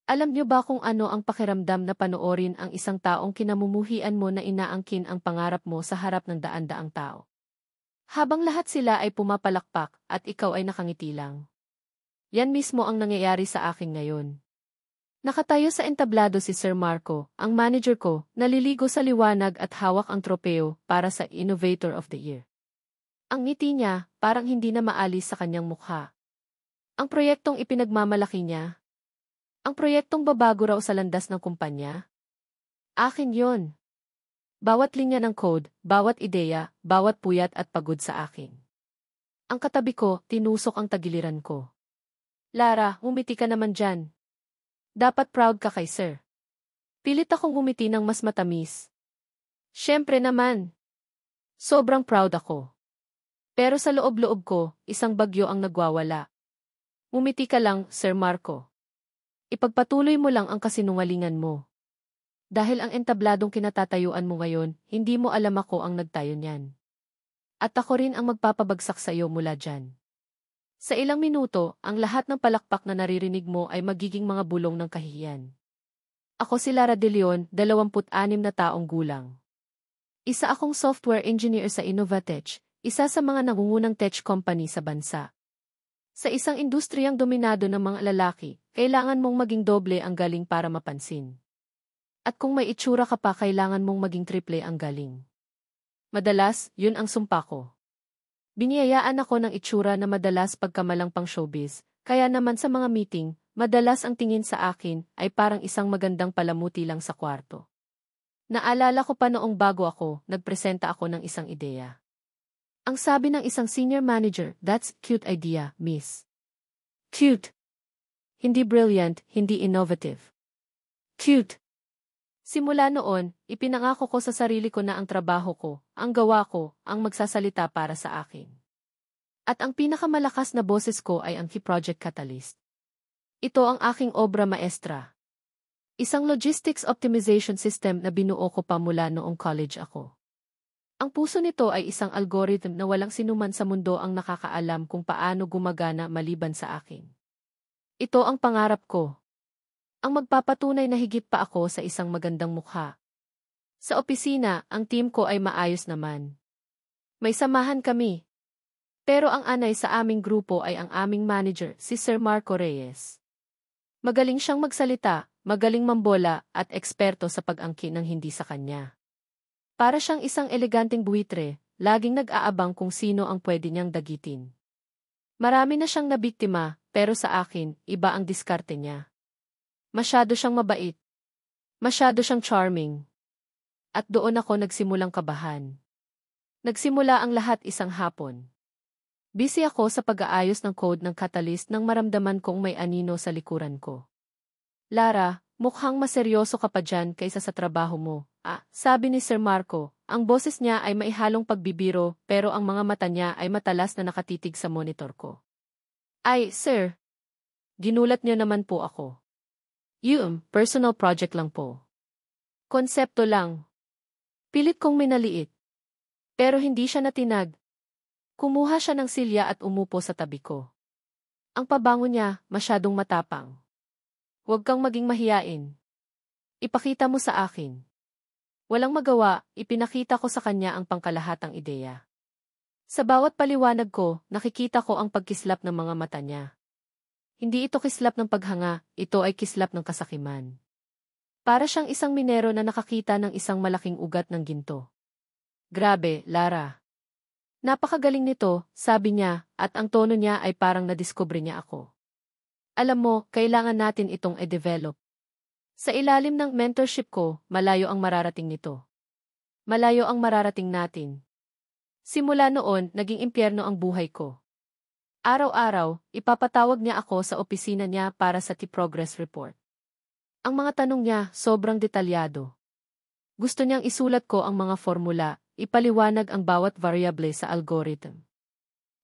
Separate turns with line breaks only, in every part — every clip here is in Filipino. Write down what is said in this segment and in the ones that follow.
Alam niyo ba kung ano ang pakiramdam na panoorin ang isang taong kinamumuhian mo na inaangkin ang pangarap mo sa harap ng daan-daang tao? Habang lahat sila ay pumapalakpak at ikaw ay nakangiti lang. Yan mismo ang nangyayari sa akin ngayon. Nakatayo sa entablado si Sir Marco, ang manager ko, naliligo sa liwanag at hawak ang tropeo para sa Innovator of the Year. Ang ngiti niya, parang hindi na maalis sa kanyang mukha. Ang proyektong ipinagmamalaki niya. Ang proyektong babago raw sa landas ng kumpanya. Akin yon. Bawat linya ng code, bawat ideya, bawat puyat at pagod sa akin. Ang katabi ko, tinusok ang tagiliran ko. Lara, umiti ka naman dyan. Dapat proud ka kay Sir. Pilit akong umiti ng mas matamis. Siyempre naman. Sobrang proud ako. Pero sa loob-loob ko, isang bagyo ang nagwawala. Umiti ka lang, Sir Marco. Ipagpatuloy mo lang ang kasinungalingan mo. Dahil ang entabladong kinatatayuan mo ngayon, hindi mo alam ako ang nagtayo niyan. At ako rin ang magpapabagsak sa iyo mula dyan. Sa ilang minuto, ang lahat ng palakpak na naririnig mo ay magiging mga bulong ng kahihiyan. Ako si Lara De Leon, 26 na taong gulang. Isa akong software engineer sa Innovatech, isa sa mga nangungunang tech company sa bansa. Sa isang industriyang dominado ng mga lalaki, kailangan mong maging doble ang galing para mapansin. At kung may itsura ka pa, kailangan mong maging triple ang galing. Madalas, yun ang sumpa ko. Biniyayaan ako ng itsura na madalas pagkamalang pang showbiz, kaya naman sa mga meeting, madalas ang tingin sa akin ay parang isang magandang palamuti lang sa kwarto. Naalala ko pa noong bago ako, nagpresenta ako ng isang ideya. Ang sabi ng isang senior manager, "That's cute idea, miss." Cute. Hindi brilliant, hindi innovative. Cute. Simula noon, ipinangako ko sa sarili ko na ang trabaho ko, ang gawa ko, ang magsasalita para sa akin. At ang pinakamalakas na boses ko ay ang Key Project Catalyst. Ito ang aking obra maestra. Isang logistics optimization system na binuo ko pa mula noong college ako. Ang puso nito ay isang algorithm na walang sinuman sa mundo ang nakakaalam kung paano gumagana maliban sa akin. Ito ang pangarap ko. Ang magpapatunay na higit pa ako sa isang magandang mukha. Sa opisina, ang team ko ay maayos naman. May samahan kami. Pero ang anay sa aming grupo ay ang aming manager, si Sir Marco Reyes. Magaling siyang magsalita, magaling mambola, at eksperto sa pag-angkin ng hindi sa kanya. Para siyang isang eleganteng buwitre, laging nag-aabang kung sino ang pwede niyang dagitin. Marami na siyang nabiktima, pero sa akin, iba ang diskarte niya. Masyado siyang mabait. Masyado siyang charming. At doon ako nagsimulang kabahan. Nagsimula ang lahat isang hapon. Busy ako sa pag-aayos ng code ng Catalyst nang maramdaman kong may anino sa likuran ko. Lara, mukhang maseryoso ka pa dyan kaysa sa trabaho mo. Sabi ni Sir Marco, ang boses niya ay maihalong pagbibiro pero ang mga mata niya ay matalas na nakatitig sa monitor ko. Ay, sir. Ginulat niyo naman po ako. Personal project lang po. Konsepto lang. Pilit kong minaliit. Pero hindi siya natinag. Kumuha siya ng silya at umupo sa tabi ko. Ang pabango niya, masyadong matapang. Huwag kang maging mahiyain. Ipakita mo sa akin. Walang magawa, ipinakita ko sa kanya ang pangkalahatang ideya. Sa bawat paliwanag ko, nakikita ko ang pagkislap ng mga mata niya. Hindi ito kislap ng paghanga, ito ay kislap ng kasakiman. Para siyang isang minero na nakakita ng isang malaking ugat ng ginto. Grabe, Lara. Napakagaling nito, sabi niya, at ang tono niya ay parang nadiskubre niya ako. Alam mo, kailangan natin itong e-develop. Sa ilalim ng mentorship ko, malayo ang mararating nito. Malayo ang mararating natin. Simula noon, naging impyerno ang buhay ko. Araw-araw, ipapatawag niya ako sa opisina niya para sa T-Progress Report. Ang mga tanong niya, sobrang detalyado. Gusto niyang isulat ko ang mga formula, ipaliwanag ang bawat variable sa algorithm.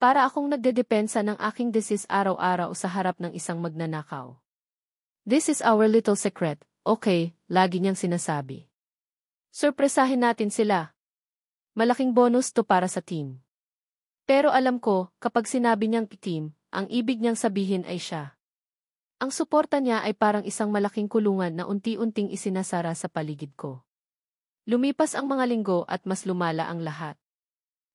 Para akong nagdedepensa ng aking disease araw-araw sa harap ng isang magnanakaw. This is our little secret, okay, lagi niyang sinasabi. Surpresahin natin sila. Malaking bonus to para sa team. Pero alam ko, kapag sinabi niyang team, ang ibig niyang sabihin ay siya. Ang suporta niya ay parang isang malaking kulungan na unti-unting isinasara sa paligid ko. Lumipas ang mga linggo at mas lumala ang lahat.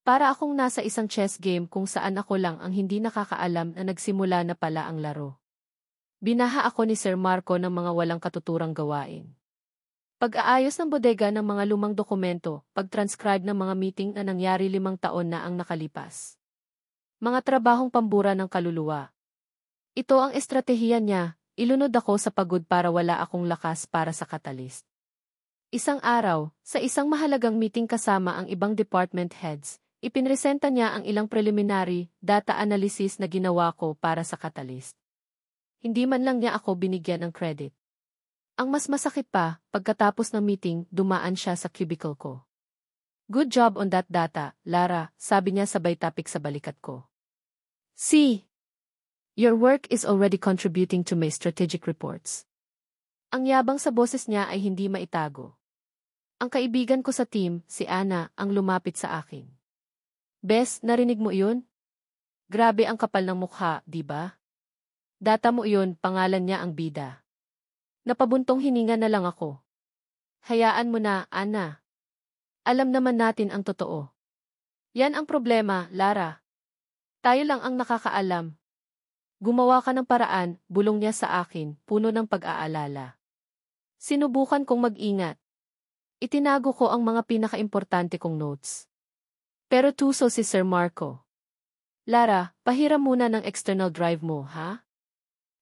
Para akong nasa isang chess game kung saan ako lang ang hindi nakakaalam na nagsimula na pala ang laro. Binaha ako ni Sir Marco ng mga walang katuturang gawain. Pag-aayos ng bodega ng mga lumang dokumento, pag-transcribe ng mga meeting na nangyari 5 taon na ang nakalipas. Mga trabahong pambura ng kaluluwa. Ito ang estratehiya niya, ilunod ako sa pagod para wala akong lakas para sa catalyst. Isang araw, sa isang mahalagang meeting kasama ang ibang department heads, ipinresenta niya ang ilang preliminary data analysis na ginawa ko para sa catalyst. Hindi man lang niya ako binigyan ng credit. Ang mas masakit pa, pagkatapos ng meeting, dumaan siya sa cubicle ko. Good job on that data, Lara, sabi niya sabay tapik sa balikat ko. See, your work is already contributing to my strategic reports. Ang yabang sa boses niya ay hindi maitago. Ang kaibigan ko sa team, si Ana, ang lumapit sa akin. Bes, narinig mo yun? Grabe ang kapal ng mukha, di ba? Data mo yun, pangalan niya ang bida. Napabuntong hininga na lang ako. Hayaan mo na, Ana. Alam naman natin ang totoo. Yan ang problema, Lara. Tayo lang ang nakakaalam. Gumawa ka ng paraan, bulong niya sa akin, puno ng pag-aalala. Sinubukan kong mag-ingat. Itinago ko ang mga pinaka-importante kong notes. Pero tuso si Sir Marco. Lara, pahiram muna ng external drive mo, ha?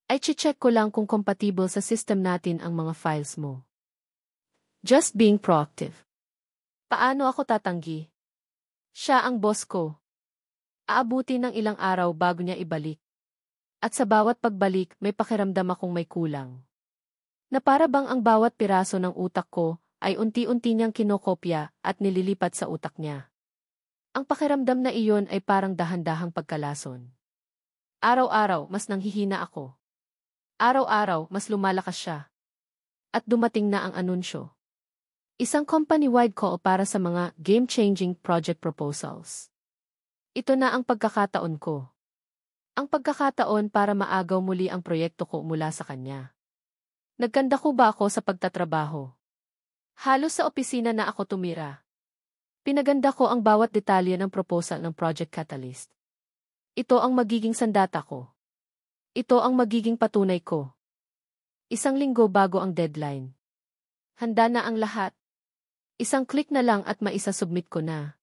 Ay check ko lang kung compatible sa system natin ang mga files mo. Just being proactive. Paano ako tatanggi? Siya ang boss ko. Aabuti ng ilang araw bago niya ibalik. At sa bawat pagbalik, may pakiramdam akong may kulang. Na para bang ang bawat piraso ng utak ko ay unti-unti niyang kinokopya at nililipat sa utak niya. Ang pakiramdam na iyon ay parang dahan-dahang pagkalason. Araw-araw, mas nanghihina ako. Araw-araw, mas lumalakas siya. At dumating na ang anunsyo. Isang company-wide call para sa mga game-changing project proposals. Ito na ang pagkakataon ko. Ang pagkakataon para maagaw muli ang proyekto ko mula sa kanya. Nagkanda ko ba ako sa pagtatrabaho? Halos sa opisina na ako tumira. Pinaganda ko ang bawat detalye ng proposal ng Project Catalyst. Ito ang magiging sandata ko. Ito ang magiging patunay ko. 1 linggo bago ang deadline. Handa na ang lahat. 1 click na lang at maisasubmit ko na.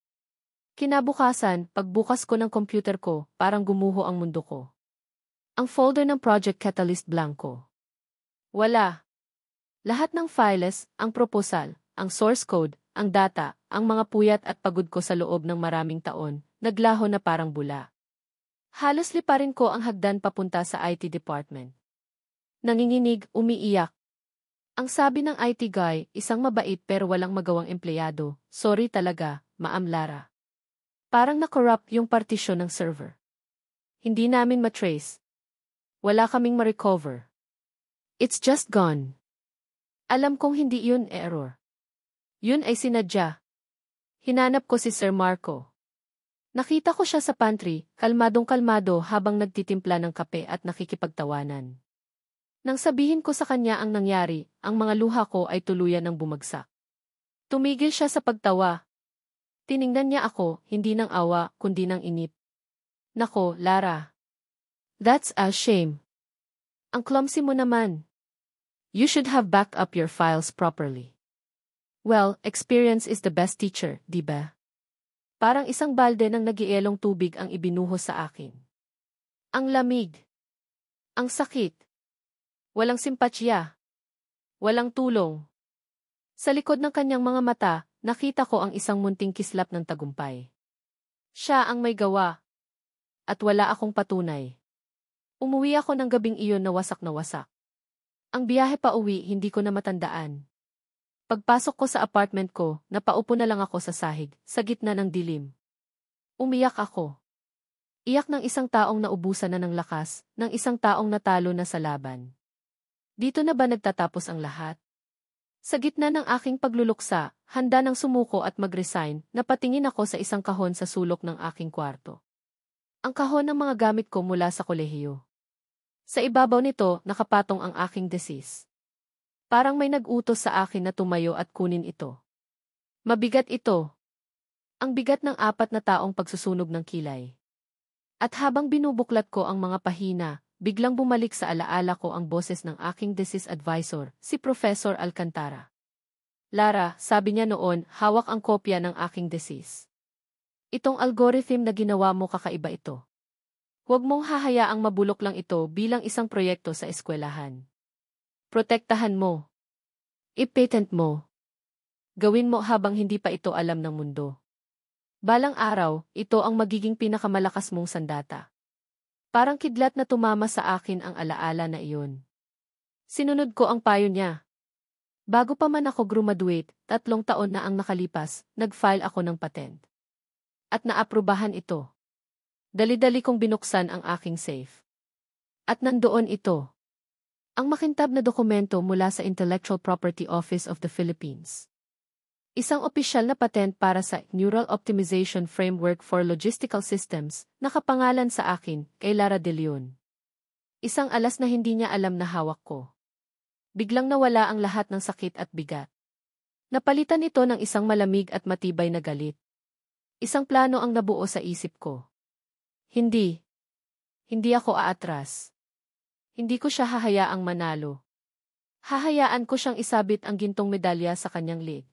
Kinabukasan, pagbukas ko ng computer ko, parang gumuho ang mundo ko. Ang folder ng Project Catalyst blanco. Wala. Lahat ng files, ang proposal, ang source code, ang data, ang mga puyat at pagod ko sa loob ng maraming taon, naglaho na parang bula. Halos liparin ko ang hagdan papunta sa IT department. Nanginginig, umiiyak. Ang sabi ng IT guy, isang mabait pero walang magawang empleyado, sorry talaga, Ma'am Lara. Parang na-corrupt yung partisyon ng server. Hindi namin matrace. Wala kaming ma-recover. It's just gone. Alam kong hindi yun error. Yun ay sinadya. Hinanap ko si Sir Marco. Nakita ko siya sa pantry, kalmadong-kalmado habang nagtitimpla ng kape at nakikipagtawanan. Nang sabihin ko sa kanya ang nangyari, ang mga luha ko ay tuluyan ng bumagsak. Tumigil siya sa pagtawa. Tiningnan niya ako, hindi ng awa, kundi ng inip. Nako, Lara. That's a shame. Ang clumsy mo naman. You should have backed up your files properly. Well, experience is the best teacher, di ba? Parang isang balde ng nagielong tubig ang ibinuhos sa akin. Ang lamig. Ang sakit. Walang simpatsya. Walang tulong. Sa likod ng kanyang mga mata, nakita ko ang isang munting kislap ng tagumpay. Siya ang may gawa. At wala akong patunay. Umuwi ako ng gabing iyon na wasak na wasak. Ang biyahe pa uwi hindi ko na matandaan. Pagpasok ko sa apartment ko, napaupo na lang ako sa sahig, sa gitna ng dilim. Umiyak ako. Iyak ng isang taong naubusan na ng lakas, ng isang taong natalo na sa laban. Dito na ba nagtatapos ang lahat? Sa gitna ng aking pagluluksa, handa nang sumuko at mag-resign, napatingin ako sa isang kahon sa sulok ng aking kwarto. Ang kahon ng mga gamit ko mula sa kolehiyo. Sa ibabaw nito, nakapatong ang aking thesis. Parang may nag-utos sa akin na tumayo at kunin ito. Mabigat ito. Ang bigat ng 4 na taong pagsusunog ng kilay. At habang binubuklat ko ang mga pahina, biglang bumalik sa alaala ko ang boses ng aking thesis advisor, si Professor Alcantara. Lara, sabi niya noon, hawak ang kopya ng aking thesis. Itong algorithm na ginawa mo kakaiba ito. Huwag mong hahayaang mabulok lang ito bilang isang proyekto sa eskwelahan. Protektahan mo. I-patent mo. Gawin mo habang hindi pa ito alam ng mundo. Balang araw, ito ang magiging pinakamalakas mong sandata. Parang kidlat na tumama sa akin ang alaala na iyon. Sinunod ko ang payo niya. Bago pa man ako graduate, 3 taon na ang nakalipas, nag-file ako ng patent. At naaprubahan ito. Dali-dali kong binuksan ang aking safe. At nandoon ito. Ang makintab na dokumento mula sa Intellectual Property Office of the Philippines. Isang opisyal na patent para sa Neural Optimization Framework for Logistical Systems, nakapangalan sa akin, kay Lara De Leon. Isang alas na hindi niya alam na hawak ko. Biglang nawala ang lahat ng sakit at bigat. Napalitan ito ng isang malamig at matibay na galit. Isang plano ang nabuo sa isip ko. Hindi. Hindi ako aatras. Hindi ko siya hahayaang manalo. Hahayaan ko siyang isabit ang gintong medalya sa kanyang leg.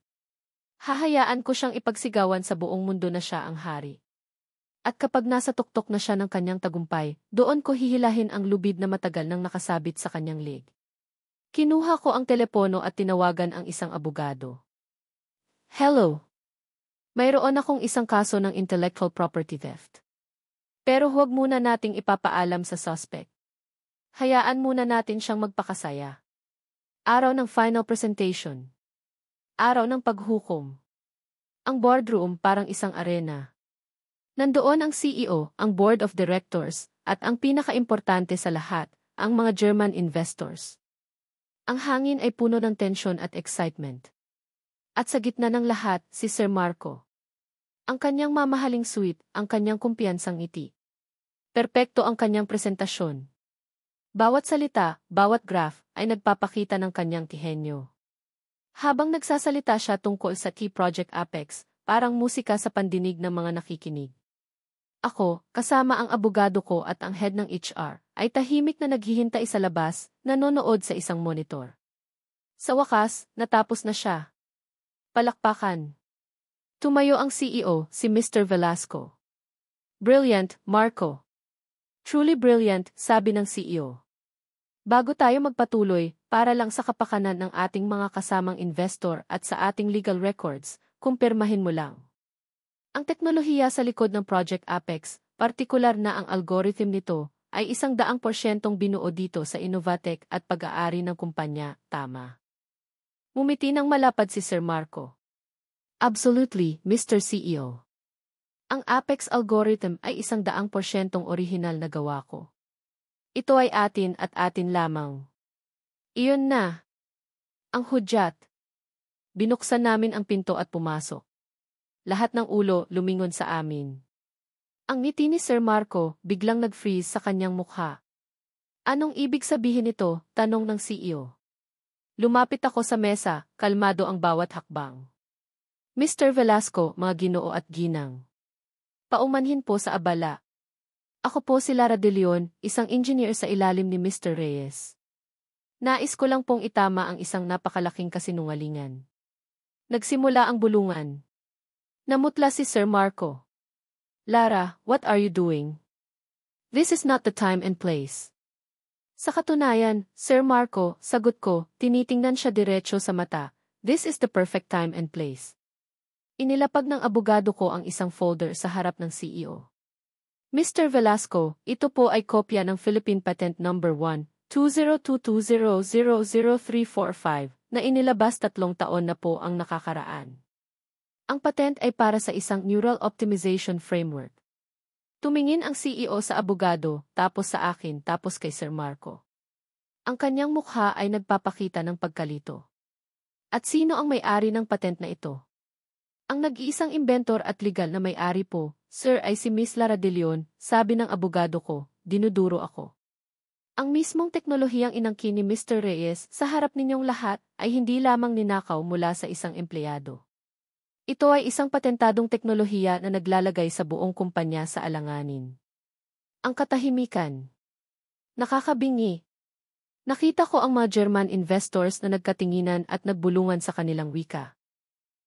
Hahayaan ko siyang ipagsigawan sa buong mundo na siya ang hari. At kapag nasa tuktok na siya ng kanyang tagumpay, doon ko hihilahin ang lubid na matagal nang nakasabit sa kanyang leg. Kinuha ko ang telepono at tinawagan ang isang abogado. Hello. Mayroon akong isang kaso ng intellectual property theft. Pero huwag muna nating ipapaalam sa suspect. Hayaan muna natin siyang magpakasaya. Araw ng final presentation. Araw ng paghukom. Ang boardroom parang isang arena. Nandoon ang CEO, ang board of directors, at ang pinakaimportante sa lahat, ang mga German investors. Ang hangin ay puno ng tensyon at excitement. At sa gitna ng lahat, si Sir Marco. Ang kanyang mamahaling sweet, ang kanyang kumpiyansang ngiti. Perpekto ang kanyang presentasyon. Bawat salita, bawat graph, ay nagpapakita ng kanyang kihenyo. Habang nagsasalita siya tungkol sa Key Project Apex, parang musika sa pandinig ng mga nakikinig. Ako, kasama ang abogado ko at ang head ng HR, ay tahimik na naghihintay sa labas, nanonood sa isang monitor. Sa wakas, natapos na siya. Palakpakan. Tumayo ang CEO, si Mr. Velasco. Brilliant, Marco. Truly brilliant, sabi ng CEO. Bago tayo magpatuloy, para lang sa kapakanan ng ating mga kasamang investor at sa ating legal records, kumpirmahin mo lang. Ang teknolohiya sa likod ng Project Apex, partikular na ang algorithm nito, ay 100% binuo dito sa Innovatec at pag-aari ng kumpanya, tama. Ngumiti ng malapad si Sir Marco. Absolutely, Mr. CEO. Ang Apex algorithm ay 100% orihinal na gawa ko. Ito ay atin at atin lamang. Iyon na. Ang hudyat. Binuksan namin ang pinto at pumasok. Lahat ng ulo lumingon sa amin. Ang ngiti ni Sir Marco biglang nag-freeze sa kanyang mukha. Anong ibig sabihin nito? Tanong ng CEO. Lumapit ako sa mesa, kalmado ang bawat hakbang. Mr. Velasco, mga ginoo at ginang. Paumanhin po sa abala. Ako po si Lara De Leon, isang engineer sa ilalim ni Mr. Reyes. Nais ko lang pong itama ang isang napakalaking kasinungalingan. Nagsimula ang bulungan. Namutla si Sir Marco. Lara, what are you doing? This is not the time and place. Sa katunayan, Sir Marco, sagot ko, tinitingnan siya diretso sa mata. This is the perfect time and place. Inilapag ng abogado ko ang isang folder sa harap ng CEO. Mr. Velasco, ito po ay kopya ng Philippine Patent Number 1-2022000345 na inilabas 3 taon na po ang nakakaraan. Ang patent ay para sa isang Neural Optimization Framework. Tumingin ang CEO sa abogado, tapos sa akin, tapos kay Sir Marco. Ang kanyang mukha ay nagpapakita ng pagkalito. At sino ang may-ari ng patent na ito? Ang nag-iisang inventor at legal na may-ari po, Sir, ay si Miss Lara De Leon, sabi ng abogado ko, dinuduro ako. Ang mismong teknolohiyang inangkin ni Mr. Reyes sa harap ninyong lahat ay hindi lamang ninakaw mula sa isang empleyado. Ito ay isang patentadong teknolohiya na naglalagay sa buong kumpanya sa alanganin. Ang katahimikan. Nakakabingi. Nakita ko ang mga German investors na nagkatinginan at nagbulungan sa kanilang wika.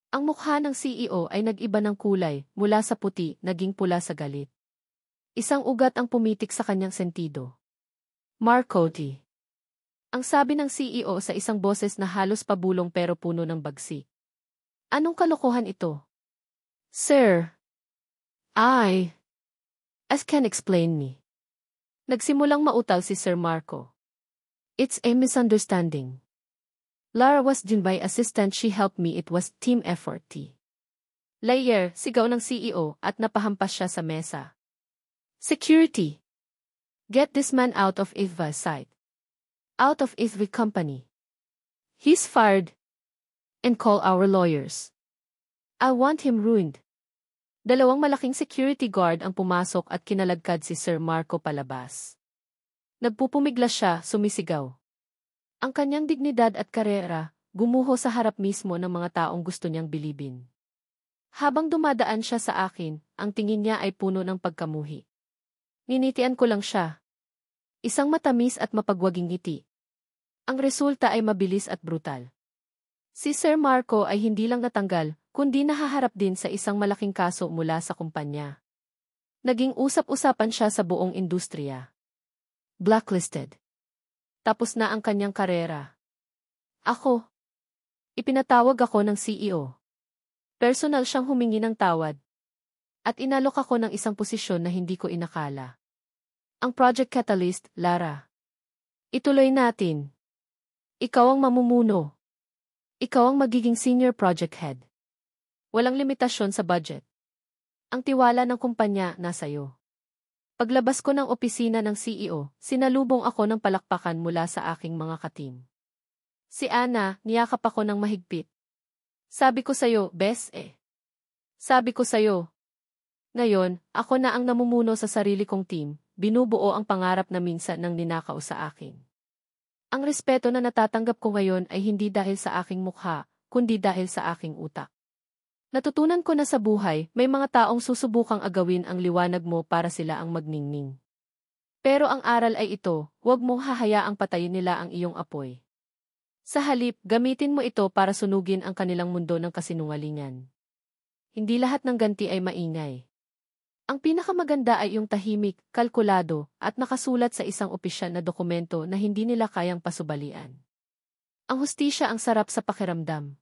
Ang mukha ng CEO ay nag-iba ng kulay, mula sa puti, naging pula sa galit. Isang ugat ang pumitik sa kanyang sentido. Marco T. Ang sabi ng CEO sa isang boses na halos pabulong pero puno ng bagsi. Anong kalokohan ito? Sir. As can explain me. Nagsimulang mautal si Sir Marco. It's a misunderstanding. Lara was done by assistant, she helped me, it was team effort. Layer, sigaw ng CEO at napahampas siya sa mesa. Security. Get this man out of Eva's site. Out of every company. He's fired. And call our lawyers. I want him ruined. Dalawang malaking security guard ang pumasok at kinalagkad si Sir Marco palabas. Nagpupumiglas siya, sumisigaw. Ang kanyang dignidad at karera, gumuho sa harap mismo ng mga taong gusto niyang bilibin. Habang dumadaan siya sa akin, ang tingin niya ay puno ng pagkamuhi. Ninitian ko lang siya. Isang matamis at mapagwaging ngiti. Ang resulta ay mabilis at brutal. Si Sir Marco ay hindi lang natanggal, kundi nahaharap din sa isang malaking kaso mula sa kumpanya. Naging usap-usapan siya sa buong industriya. Blacklisted. Tapos na ang kanyang karera. Ako. Ipinatawag ako ng CEO. Personal siyang humingi ng tawad. At inalok ako ng isang posisyon na hindi ko inakala. Ang Project Catalyst, Lara. Ituloy natin. Ikaw ang mamumuno. Ikaw ang magiging senior project head. Walang limitasyon sa budget. Ang tiwala ng kumpanya nasa iyo. Paglabas ko ng opisina ng CEO, sinalubong ako ng palakpakan mula sa aking mga katim. Si Ana, niyakap ako ng mahigpit. Sabi ko sa'yo, Bes Sabi ko sa'yo. Ngayon, ako na ang namumuno sa sarili kong team, binubuo ang pangarap na minsan nang ninakaw sa akin. Ang respeto na natatanggap ko ngayon ay hindi dahil sa aking mukha, kundi dahil sa aking utak. Natutunan ko na sa buhay, may mga taong susubukang agawin ang liwanag mo para sila ang magningning. Pero ang aral ay ito, huwag mong hahayaang patayin nila ang iyong apoy. Sa halip, gamitin mo ito para sunugin ang kanilang mundo ng kasinungalingan. Hindi lahat ng ganti ay maingay. Ang pinakamaganda ay yung tahimik, kalkulado, at nakasulat sa isang opisyal na dokumento na hindi nila kayang pasubalian. Ang hustisya ang sarap sa pakiramdam.